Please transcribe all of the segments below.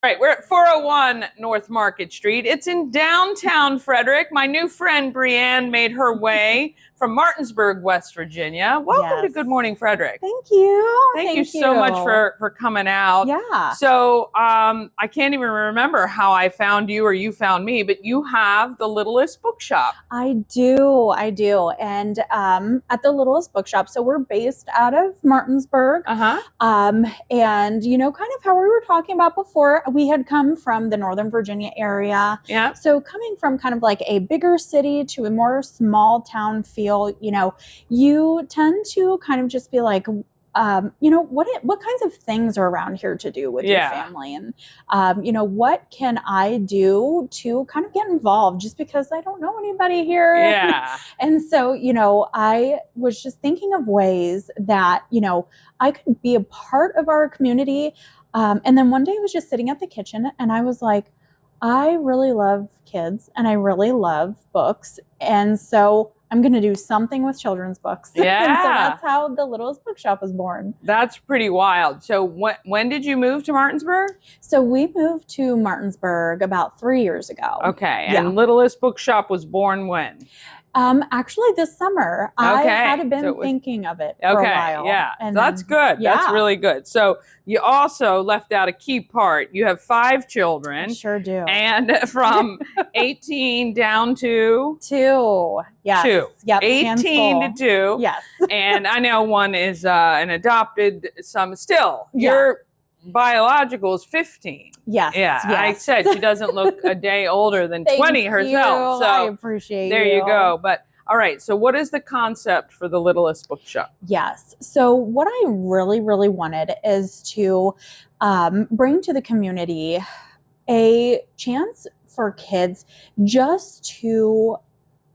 Right, we're at 401 North Market Street. It's in downtown Frederick. My new friend Brianne made her way from Martinsburg, West Virginia. Welcome to Good Morning Frederick. Thank you. Thank you so much for coming out. Yeah. So I can't even remember how I found you or you found me, but you have the Littlest Bookshop. I do. And at the Littlest Bookshop, so we're based out of Martinsburg. And you know, kind of how we were talking about before, we had come from the Northern Virginia area. Yeah. So coming from kind of like a bigger city to a more small town feel, you know, you tend to kind of just be like, you know, what kinds of things are around here to do with your family? And, you know, what can I do to kind of get involved just because I don't know anybody here? Yeah. And so, you know, I was just thinking of ways that, you know, I could be a part of our community. And then one day I was just sitting at the kitchen and I was like, I really love kids and I really love books. And so I'm going to do something with children's books. Yeah. And so that's how the Littlest Bookshop was born. That's pretty wild. So when did you move to Martinsburg? So we moved to Martinsburg about 3 years ago. Okay. And Littlest Bookshop was born when? Actually this summer. I had been thinking of it for a while. Yeah. And so that's good. Yeah. That's really good. So you also left out a key part. You have 5 children. I sure do. And from 18 down to 2. Yes. 2. Yep. 18 to 2. Yes. And I know one is an adopted, some still. Your biological is 15. Yes. Yeah. Yes. I said she doesn't look a day older than 20 herself. So I appreciate there you go. But all right. So what is the concept for the Littlest Bookshop? Yes. So what I really, really wanted is to bring to the community a chance for kids just to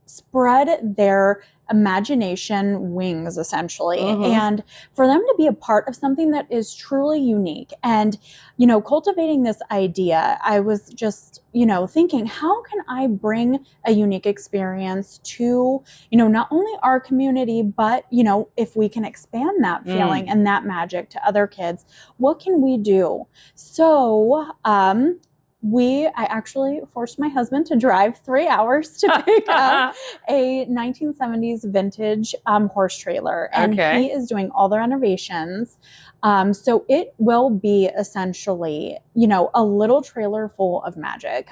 spread their imagination wings, essentially, and for them to be a part of something that is truly unique. And, you know, cultivating this idea, I was just, you know, thinking, how can I bring a unique experience to, you know, not only our community, but, you know, if we can expand that feeling and that magic to other kids, what can we do? So, I actually forced my husband to drive 3 hours to pick up a 1970s vintage horse trailer. And he is doing all the renovations. So it will be essentially, you know, a little trailer full of magic.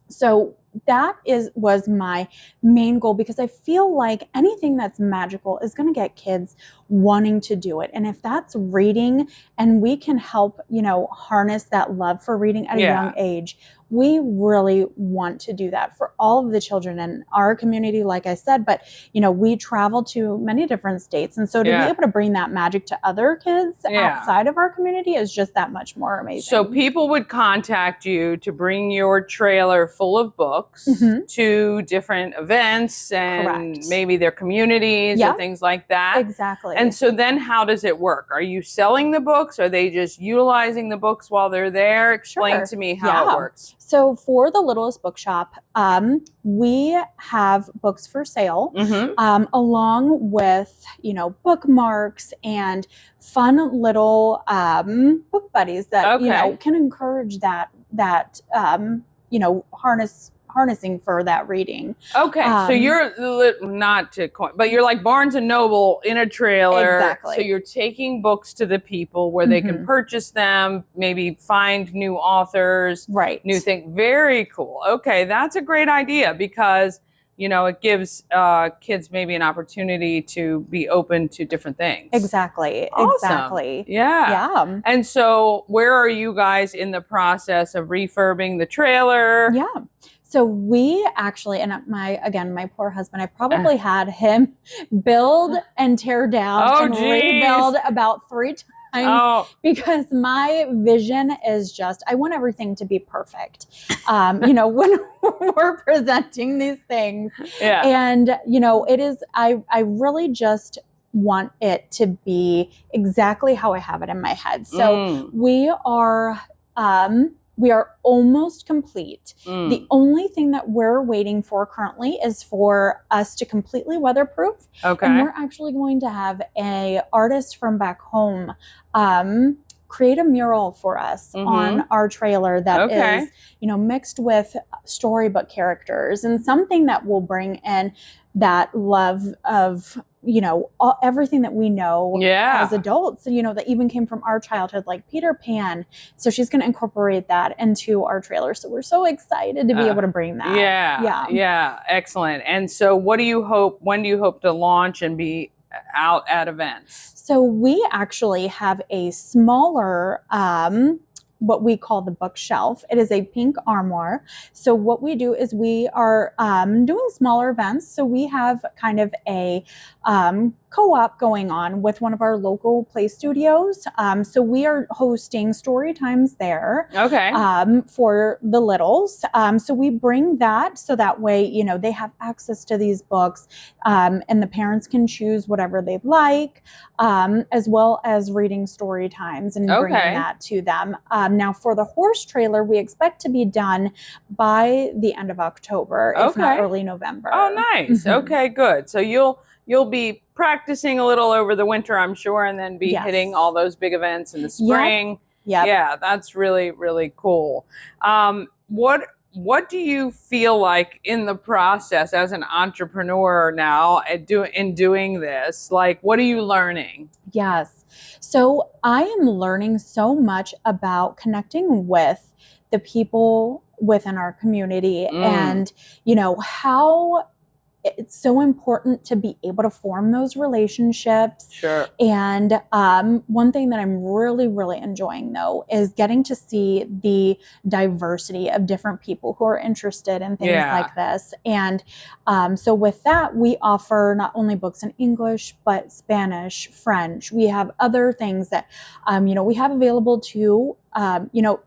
So that was my main goal, because I feel like anything that's magical is going to get kids wanting to do it. And if that's reading, and we can help, you know, harness that love for reading at a young age, we really want to do that for all of the children in our community, like I said. But, you know, we travel to many different states. And so to be able to bring that magic to other kids outside of our community is just that much more amazing. So people would contact you to bring your trailer full of books to different events and maybe their communities or things like that. Exactly. And so then how does it work? Are you selling the books? Are they just utilizing the books while they're there? Explain to me how it works. So for the Littlest Bookshop, we have books for sale, along with, you know, bookmarks and fun little book buddies that, you know, can encourage that you know, harnessing for that reading. Okay, so you're not to coin, but you're like Barnes and Noble in a trailer. Exactly. So you're taking books to the people where they can purchase them, maybe find new authors, new thing. Very cool. Okay, that's a great idea, because, you know, it gives kids maybe an opportunity to be open to different things. Exactly. Awesome. Exactly. Yeah. And so where are you guys in the process of refurbing the trailer? Yeah. So we actually, and my poor husband, I've probably had him build and tear down and rebuild about 3 times because my vision is just, I want everything to be perfect. You know, when we're presenting these things, and, you know, it is, I really just want it to be exactly how I have it in my head. So we are almost complete. The only thing that we're waiting for currently is for us to completely weatherproof. And we're actually going to have a artist from back home create a mural for us on our trailer that is, mixed with storybook characters, and something that will bring in that love of, everything that we know as adults, that even came from our childhood, like Peter Pan. So she's going to incorporate that into our trailer. So we're so excited to be able to bring that. Yeah. Excellent. And so when do you hope to launch and be out at events? So we actually have a smaller, what we call the bookshelf. It is a pink armoire. So what we do is we are doing smaller events. So we have kind of a co-op going on with one of our local play studios. So we are hosting story times there for the littles. So we bring that so that way, they have access to these books, and the parents can choose whatever they'd like, as well as reading story times and bringing that to them. Now for the horse trailer, we expect to be done by the end of October, if not early November. Oh, nice. Okay, good. So you'll be practicing a little over the winter, I'm sure, and then be hitting all those big events in the spring. Yeah, that's really, really cool. What do you feel like in the process as an entrepreneur now in doing this? Like, what are you learning? Yes. So I am learning so much about connecting with the people within our community and, how it's so important to be able to form those relationships. Sure. And one thing that I'm really, really enjoying, though, is getting to see the diversity of different people who are interested in things like this. And so with that, we offer not only books in English, but Spanish, French. We have other things that, we have available to,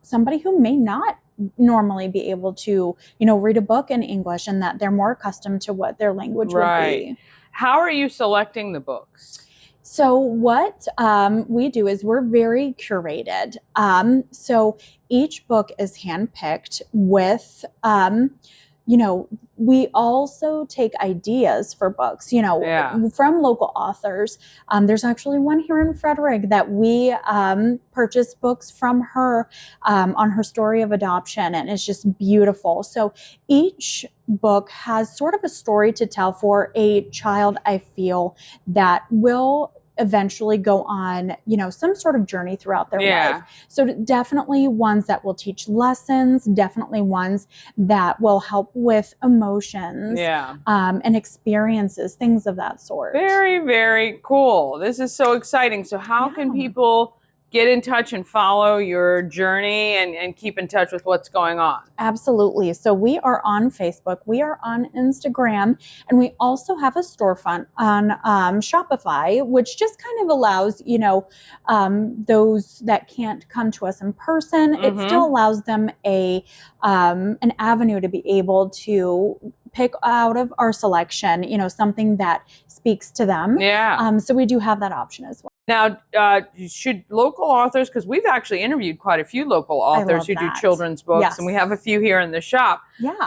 somebody who may not normally be able to, read a book in English, and that they're more accustomed to what their language would be. How are you selecting the books? So what we do is we're very curated. So each book is handpicked with, we also take ideas for books, from local authors. There's actually one here in Frederick that we purchased books from her on her story of adoption, and it's just beautiful. So each book has sort of a story to tell for a child, I feel, that will eventually go on, some sort of journey throughout their life. So definitely ones that will teach lessons, definitely ones that will help with emotions, and experiences, things of that sort. Very, very cool. This is so exciting. So how can people get in touch and follow your journey and keep in touch with what's going on? Absolutely. So we are on Facebook, we are on Instagram, and we also have a storefront on Shopify, which just kind of allows, those that can't come to us in person, it still allows them an avenue to be able to pick out of our selection, something that speaks to them. So we do have that option as well. Now, should local authors, because we've actually interviewed quite a few local authors who do children's books, and we have a few here in the shop.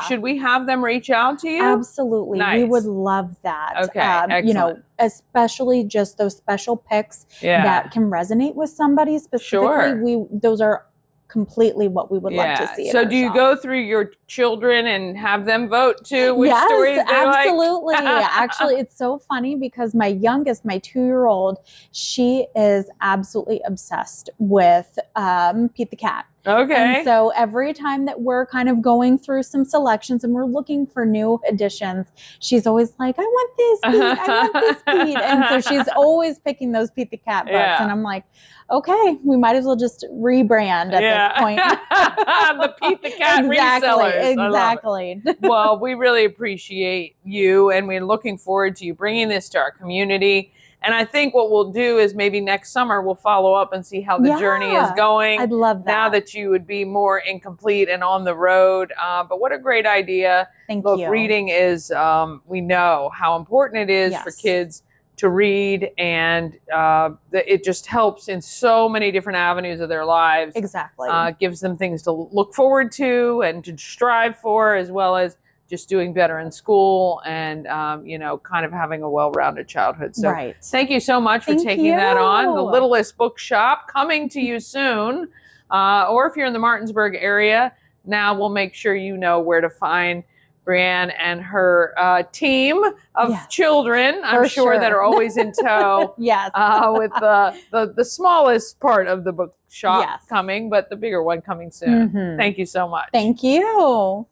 Should we have them reach out to you? Absolutely. Nice. We would love that. Okay, excellent. Especially just those special picks that can resonate with somebody specifically. Those are completely what we would love to see. So do you go through your children and have them vote too? Which stories they absolutely. Like? Actually, it's so funny because my youngest, my 2-year-old, she is absolutely obsessed with Pete the Cat. Okay. And so every time that we're kind of going through some selections and we're looking for new additions, she's always like, I want this Pete, I want this Pete. And so she's always picking those Pete the Cat books. And I'm like, okay, we might as well just rebrand at this point. The Pete the Cat resellers. Exactly. Well, we really appreciate you, and we're looking forward to you bringing this to our community. And I think what we'll do is maybe next summer we'll follow up and see how the journey is going. I'd love that. Now that you would be more incomplete and on the road. But what a great idea. Thank you. Reading is, we know how important it is for kids to read, and it just helps in so many different avenues of their lives. Exactly. Gives them things to look forward to and to strive for, as well as just doing better in school and, you know, kind of having a well-rounded childhood. So thank you so much for taking that on. The Littlest Bookshop coming to you soon. Or if you're in the Martinsburg area, now we'll make sure you know where to find Brianne and her team of children, I'm sure, that are always in tow. With the smallest part of the bookshop coming, but the bigger one coming soon. Thank you so much. Thank you.